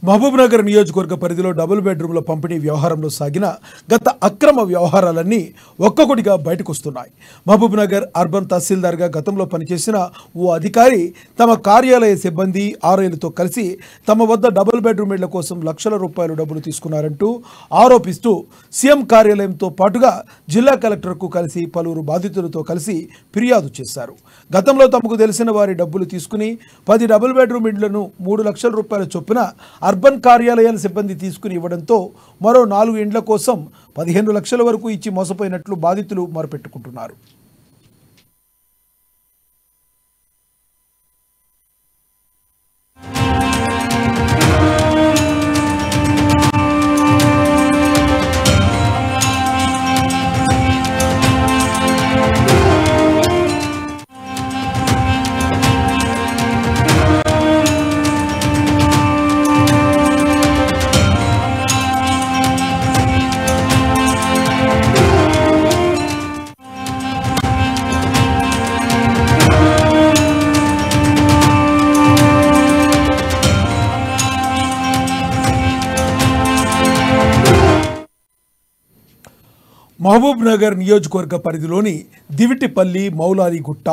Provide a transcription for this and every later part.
మహబూబ్నగర్ నియోజకవర్గ పరిధిలో డబుల్ బెడ్రూమ్ల పంపిణీ వ్యవహారంలో సాగిన గత అక్రమ వ్యవహారాలన్నీ ఒక్కొక్కటిగా బయటకొస్తున్నాయి. మహబూబ్నగర్ అర్బన్ తహసీల్దార్గా గతంలో పనిచేసిన ఓ అధికారి తమ కార్యాలయ సిబ్బంది ఆర్ఐలతో కలిసి తమ వద్ద డబుల్ బెడ్రూమ్ ఇళ్ల కోసం లక్షల రూపాయలు డబ్బులు తీసుకున్నారంటూ ఆరోపిస్తూ సీఎం కార్యాలయంతో పాటుగా జిల్లా కలెక్టర్కు కలిసి పలువురు బాధితులతో కలిసి ఫిర్యాదు చేశారు. గతంలో తమకు తెలిసిన వారి డబ్బులు తీసుకుని 10 డబుల్ బెడ్రూమ్ ఇళ్లను 3 లక్షల రూపాయల చొప్పున అర్బన్ కార్యాలయాల సిబ్బంది తీసుకుని ఇవ్వడంతో మరో 4 ఇండ్ల కోసం 15 లక్షల వరకు ఇచ్చి మోసపోయినట్లు బాధితులు మొరపెట్టుకుంటున్నారు. మహబూబ్నగర్ నియోజకవర్గ పరిధిలోని దివిటిపల్లి, మౌలాలిగుట్ట,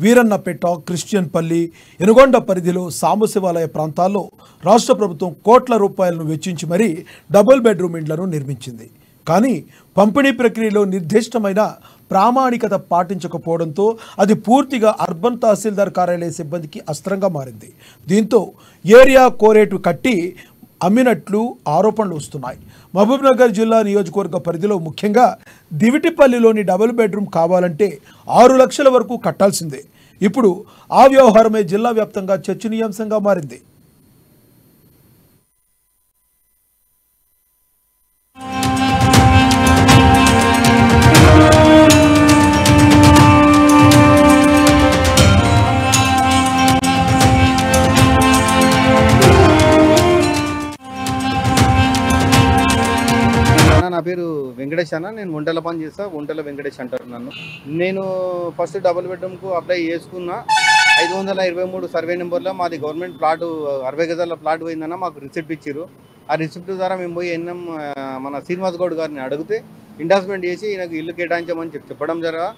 వీరన్నపేట, క్రిస్టియన్పల్లి, ఎనుగొండ పరిధిలో సాంబశివాలయ ప్రాంతాల్లో రాష్ట్ర ప్రభుత్వం కోట్ల రూపాయలను వెచ్చించి మరీ డబుల్ బెడ్రూమ్ ఇండ్లను నిర్మించింది. కానీ పంపిణీ ప్రక్రియలో నిర్దిష్టమైన ప్రామాణికత పాటించకపోవడంతో అది పూర్తిగా అర్బన్ తహసీల్దార్ కార్యాలయ సిబ్బందికి అస్త్రంగా మారింది. దీంతో ఏరియా కోరేటు కట్టి అమ్మినట్లు ఆరోపణలు వస్తున్నాయి. మహబూబ్నగర్ జిల్లా నియోజకవర్గ పరిధిలో ముఖ్యంగా దివిటిపల్లిలోని డబుల్ బెడ్రూమ్ కావాలంటే 6 లక్షల వరకు కట్టాల్సిందే. ఇప్పుడు ఆ వ్యవహారమే జిల్లా వ్యాప్తంగా చర్చనీయాంశంగా మారింది. నా పేరు వెంకటేష్ అన్న. నేను ఒంటెల పని చేస్తా. ఒంటెల వెంకటేష్ అంటారు నన్ను. నేను ఫస్ట్ డబుల్ బెడ్రూమ్కు అప్లై చేసుకున్నా. 523 సర్వే నెంబర్లో మాది గవర్నమెంట్ ప్లాటు 60 గజాల ప్లాట్ పోయిందన్న మాకు రిసిప్ట్ ఇచ్చారు. ఆ రిసిప్ట్ ద్వారా మేము పోయి మన శ్రీనివాస్ గౌడ్ గారిని అడిగితే ఇండాస్మెంట్ చేసి ఈయనకు ఇల్లు కేటాయించమని చెప్పడం జరగా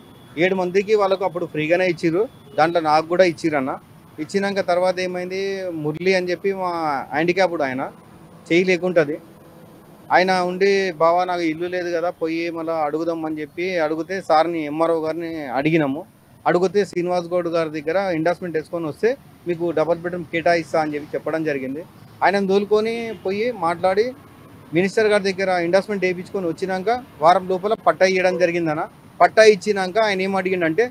7 మందికి వాళ్ళకు అప్పుడు ఫ్రీగానే ఇచ్చిర్రు. దాంట్లో నాకు కూడా ఇచ్చిరన్న. ఇచ్చినాక తర్వాత ఏమైంది, మురళి అని చెప్పి మా హ్యాండిక్యాప్డ్ ఆయన, చేయి లేకుంటుంది, ఆయన ఉండి బావా నాకు ఇల్లు లేదు కదా పోయి మళ్ళీ అడుగుదామని చెప్పి అడిగితే సార్ని ఎంఆర్ఓ గారిని అడిగినాము. అడిగితే శ్రీనివాస్ గౌడ్ గారి దగ్గర ఇండాస్మెంట్ వేసుకొని వస్తే మీకు డబుల్ బెడ్రూమ్ కేటాయిస్తా అని చెప్పి చెప్పడం జరిగింది. ఆయన దోలుకొని పోయి మాట్లాడి మినిస్టర్ గారి దగ్గర ఇండాస్మెంట్ వేయించుకొని వచ్చినాక వారం లోపల పట్టా ఇవ్వడం జరిగిందన్న. పట్టా ఇచ్చినాక ఆయన ఏం అడిగిండంటే,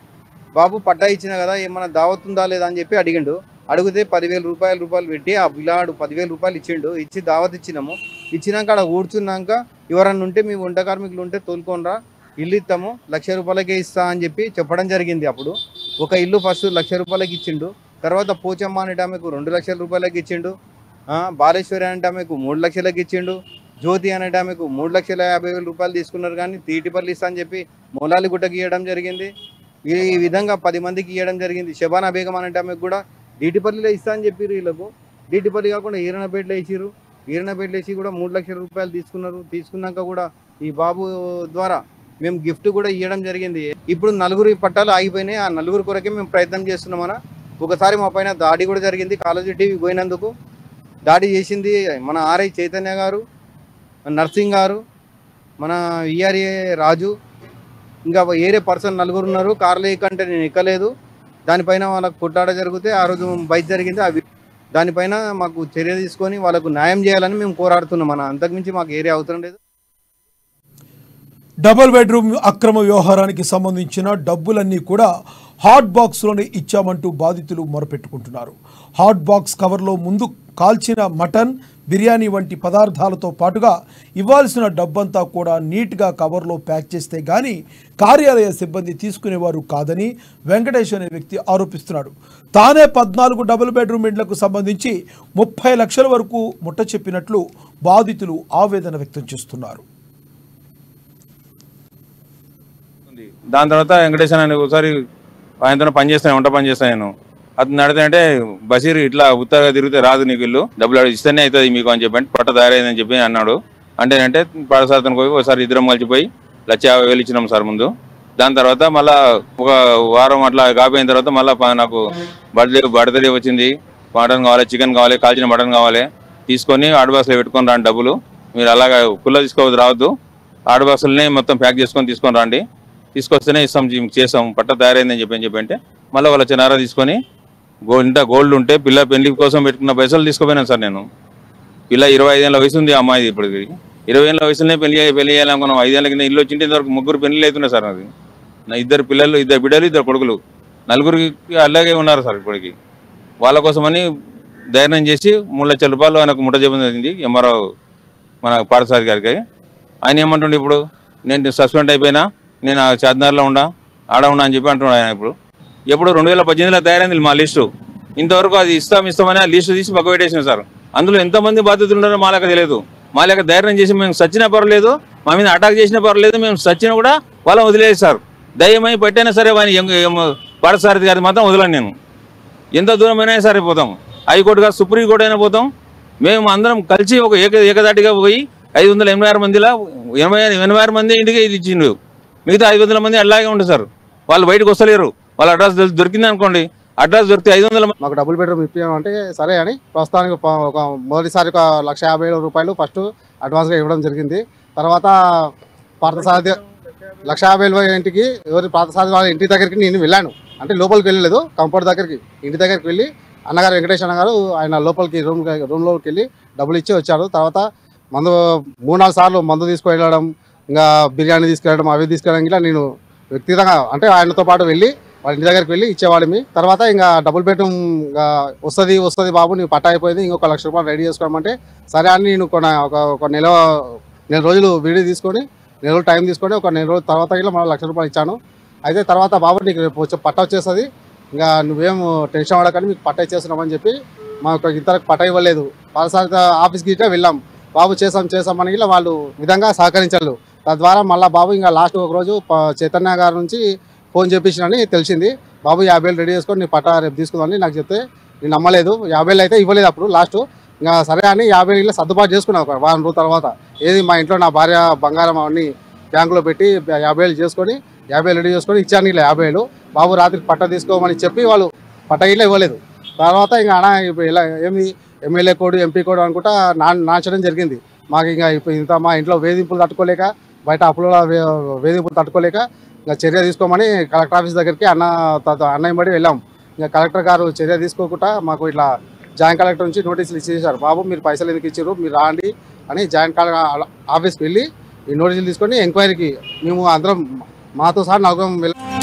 బాబు పట్టా ఇచ్చినా కదా ఏమన్నా దావత్ ఉందా లేదా అని చెప్పి అడిగిండు. అడిగితే 10,000 రూపాయలు పెట్టి ఆ పిల్లాడు 10,000 రూపాయలు ఇచ్చిండు. ఇచ్చి దావత్ ఇచ్చినాము. ఇచ్చినాక అక్కడ కూర్చున్నాక ఎవరన్నా ఉంటే మీ వంట కార్మికులు ఉంటే తోలుకోనరా, ఇల్లు ఇస్తాము, 1,00,000 రూపాయలకే ఇస్తా అని చెప్పి చెప్పడం జరిగింది. అప్పుడు ఒక ఇల్లు ఫస్ట్ 1,00,000 రూపాయలకి ఇచ్చిండు. తర్వాత పోచమ్మ అనేట ఆమెకు 2 లక్షల రూపాయలకి ఇచ్చిండు. బాలేశ్వరి అనేట ఆమెకు 3 లక్షలకి ఇచ్చిండు. జ్యోతి అనేట ఆమెకు 3,50,000 రూపాయలు తీసుకున్నారు. కానీ తీటిపల్లి ఇస్తా అని చెప్పి మౌలాలిగుట్టకి ఇవ్వడం జరిగింది. ఈ విధంగా 10 మందికి ఇవ్వడం జరిగింది. షబానా బేగం అనేట ఆమెకు కూడా డీటిపల్లిలో ఇస్తా అని చెప్పారు. వీళ్ళకు డీటిపల్లి కాకుండా ఈరణపేటలో వేసిర్రు. ఈరణపేటలో వేసి కూడా 3 లక్షల రూపాయలు తీసుకున్నారు. తీసుకున్నాక కూడా ఈ బాబు ద్వారా మేము గిఫ్ట్ కూడా ఇవ్వడం జరిగింది. ఇప్పుడు 4 పట్టాలు ఆగిపోయినాయి. ఆ 4 కొరకే మేము ప్రయత్నం చేస్తున్నామన్నా. ఒకసారి మా పైన దాడి కూడా జరిగింది. కాలేజీ టీవీ పోయినందుకు దాడి చేసింది మన ఆర్ఐ చైతన్య గారు, నర్సింగ్ గారు, మన విఆర్ఏ రాజు, ఇంకా ఏరే పర్సన్ 4 ఉన్నారు. కార్లో ఎక్కంటే నేను ఎక్కలేదు. దానిపైన వాళ్ళకు కొట్లాట జరిగితే ఆ రోజు బయట జరిగింది. దానిపైన మాకు చర్య తీసుకొని వాళ్ళకు న్యాయం చేయాలని మేము పోరాడుతున్నాం. మన అంతకుమించి మాకు ఏరియా అవసరం లేదు. డబుల్ బెడ్రూమ్ అక్రమ వ్యవహారానికి సంబంధించిన డబ్బులన్నీ కూడా హాట్ బాక్స్లోనే ఇచ్చామంటూ బాధితులు మొరపెట్టుకుంటున్నారు. హాట్ బాక్స్ కవర్లో ముందు కాల్చిన మటన్, బిర్యానీ వంటి పదార్థాలతో పాటుగా ఇవ్వాల్సిన డబ్బంతా కూడా నీట్గా కవర్లో ప్యాక్ చేస్తే గానీ కార్యాలయ సిబ్బంది తీసుకునేవారు కాదని వెంకటేష్ అనే వ్యక్తి ఆరోపిస్తున్నాడు. తానే 14 డబుల్ బెడ్రూమ్ ఇండ్లకు సంబంధించి 30 లక్షల వరకు ముట్ట చెప్పినట్లు బాధితులు ఆవేదన వ్యక్తం చేస్తున్నారు. దాని తర్వాత వెంకటేష్ అని ఒకసారి ఆయనతో పనిచేస్తాను, వంట పని చేస్తాను. అతను అడిగితే బషీర్ ఇట్లా ఉత్తరగా తిరిగితే రాదు నీకు ఇల్లు, డబ్బులు ఇస్తేనే అవుతుంది మీకు అని చెప్పి పట్ట తయారైందని చెప్పి అన్నాడు. అంటే పాఠశాల అతను పోయి ఒకసారి ఇద్దరం కలిసిపోయి 1,50,000 ఇచ్చినాం సార్ ముందు. దాని తర్వాత మళ్ళా ఒక వారం అట్లా కాపోయిన తర్వాత మళ్ళీ నాకు బర్త్డే వచ్చింది, మటన్ కావాలి, చికెన్ కావాలి, కాల్చిన మటన్ కావాలి, తీసుకొని ఆడబాక్స్లో పెట్టుకొని రాండి డబ్బులు, మీరు అలాగా కుల్ల తీసుకోవద్దు రావద్దు, ఆడబాక్సులనే మొత్తం ప్యాక్ చేసుకొని తీసుకొని రండి, తీసుకొస్తేనే ఇస్తాం చేస్తాం పట్ట తయారైందని చెప్పి అంటే మళ్ళీ వాళ్ళ చిన్నారా తీసుకొని ఇంత గోల్డ్ ఉంటే పిల్ల పెళ్లి కోసం పెట్టుకున్న పైసలు తీసుకుపోయినాను సార్. నేను పిల్ల 25 ఏళ్ళ వయసు ఉంది అమ్మాయి, ఇప్పటికి 20 ఏళ్ళ వయసులోనే పెళ్లి చేయాలనుకున్నాం. 5 ఏళ్ళ కింద ఇల్లు వచ్చింటే ఇంతవరకు 3 పెళ్లి అవుతున్నాయి సార్. అది నా 2 పిల్లలు, 2 బిడ్డలు, 2 కొడుకులు, 4 అలాగే ఉన్నారు సార్. ఇప్పటికి వాళ్ళ కోసమని ధైర్యం చేసి 3 లక్షల రూపాయలు ఆయనకు ముట్ట చెప్పింది ఎంఆర్ఓ మన పాఠశాల గారికి. ఆయన ఏమంటుండే ఇప్పుడు నేను సస్పెండ్ అయిపోయినా, నేను చార్మినార్లో ఆడ ఉన్నా అని చెప్పి అంటున్నాడు ఆయన. ఎప్పుడు 2018లో తయారైంది మా లిస్టు, ఇంతవరకు అది ఇస్తామని ఆ లిస్టు తీసి పక్క పెట్టేసిన సార్. అందులో ఎంతమంది బాధ్యతలు ఉన్నారో మా లెక్క తెలియదు. మా లెక్క ధైర్యం చేసి మేము సచ్చినా పర్లేదు, మా మీద అటాక్ చేసినా పర్లేదు, మేము సచ్చినా కూడా వాళ్ళని వదిలేదు సార్. దయ్యమై పట్టైనా సరే ఆయన పాఠశారథి గారి మాత్రం వదలను నేను. ఎంత దూరమైనా సరే పోతాం, హైకోర్టు కాదు సుప్రీంకోర్టు అయినా పోతాం. మేము అందరం కలిసి ఒక ఏకదాటిగా పోయి 586 మందిలో 86 మంది ఇంటికి ఇది ఇచ్చిండు, మిగతా 500 మంది అలాగే ఉంటుంది సార్. వాళ్ళు బయటకు వస్తలేరు. వాళ్ళ అడ్రస్ దొరికింది అనుకోండి, అడ్రస్ దొరికితే 500 మాకు డబుల్ బెడ్రూమ్ ఇప్పించామంటే సరే అని ప్రస్తుతానికి ఒక మొదటిసారి 1,50,000 రూపాయలు ఫస్ట్ అడ్వాన్స్గా ఇవ్వడం జరిగింది. తర్వాత పార్థసారథి 1,50,000 ఇంటికి ఎవరి పార్థసారథి వాళ్ళ ఇంటి దగ్గరికి నేను వెళ్ళాను. అంటే లోపలికి వెళ్ళలేదు, కంపౌండ్ దగ్గరికి ఇంటి దగ్గరికి వెళ్ళి అన్నగారు వెంకటేష్ అన్నగారు ఆయన లోపలికి రూమ్లోకి వెళ్ళి డబ్బులు ఇచ్చి వచ్చారు. తర్వాత మందు 3-4 సార్లు మందు తీసుకువెళ్ళడం, ఇంకా బిర్యానీ తీసుకెళ్ళడం, అవి తీసుకెళ్ళడం, ఇలా నేను వ్యక్తిగతంగా అంటే ఆయనతో పాటు వెళ్ళి వాళ్ళ ఇంటి దగ్గరికి వెళ్ళి ఇచ్చేవాళ్ళమి. తర్వాత ఇంకా డబుల్ బెడ్రూమ్ వస్తుంది బాబు, నీకు పట్టా అయిపోయింది, ఇంకొక 1,00,000 రూపాయలు రెడీ చేసుకోమంటే సరే అని నేను ఒక నెల రోజులు వీడియో తీసుకొని, నెల రోజులు టైం తీసుకొని ఒక నెల రోజుల తర్వాత ఇలా మళ్ళీ 1,00,000 రూపాయలు ఇచ్చాను. అయితే తర్వాత బాబు నీకు రేపు పట్టా వచ్చేస్తుంది, ఇంకా నువ్వేం టెన్షన్ పడకండి, మీకు పట్టా ఇచ్చేస్తున్నామని చెప్పి మాకు ఇంతవరకు పట్టా ఇవ్వలేదు. పాఠశాల ఆఫీస్కి ఇట్లా వెళ్ళాం, బాబు చేసామని ఇలా వాళ్ళు విధంగా సహకరించారు. తద్వారా మళ్ళీ బాబు ఇంకా లాస్ట్ ఒక రోజు చైతన్య గారి నుంచి ఫోన్ చేపించినని తెలిసింది. బాబు 50,000 రెడీ చేసుకొని నీ పట్టా రేపు తీసుకుందామని నాకు చెప్తే నేను నమ్మలేదు. 50,000 అయితే ఇవ్వలేదు అప్పుడు లాస్ట్. ఇంకా సరే అని 50,000 సర్దుబాటు చేసుకున్నాను ఒక వారం రోజుల తర్వాత. ఏది మా ఇంట్లో నా భార్య బంగారం అవన్నీ బ్యాంకులో పెట్టి 50,000 చేసుకొని 50,000 రెడీ చేసుకొని ఇచ్చాను. ఇలా 50,000 బాబు రాత్రికి పట్టా తీసుకోమని చెప్పి వాళ్ళు పట్టా ఇట్లా ఇవ్వలేదు. తర్వాత ఇంకా అన్న ఇప్పుడు ఇలా ఏమి ఎమ్మెల్యే కోడ్ ఎంపీ కోడ్ అనుకుంటా నాచడం జరిగింది. మాకు ఇంకా ఇప్పుడు ఇంత మా ఇంట్లో వేధింపులు తట్టుకోలేక, బయట అప్పుల వేధింపులు తట్టుకోలేక ఇంకా చర్య తీసుకోమని కలెక్టర్ ఆఫీస్ దగ్గరికి అన్నయ్య బడి వెళ్ళాం. ఇంకా కలెక్టర్ గారు చర్య తీసుకోకుండా మాకు ఇట్లా జాయింట్ కలెక్టర్ నుంచి నోటీసులు ఇచ్చేసారు. బాబు మీరు పైసలు ఎందుకు ఇచ్చారు, మీరు రాండి అని జాయింట్ కలెక్టర్ ఆఫీస్కి వెళ్ళి ఈ నోటీసులు తీసుకొని ఎంక్వైరీకి మేము అందరం మాతో సహా 4 వెళ్ళాం.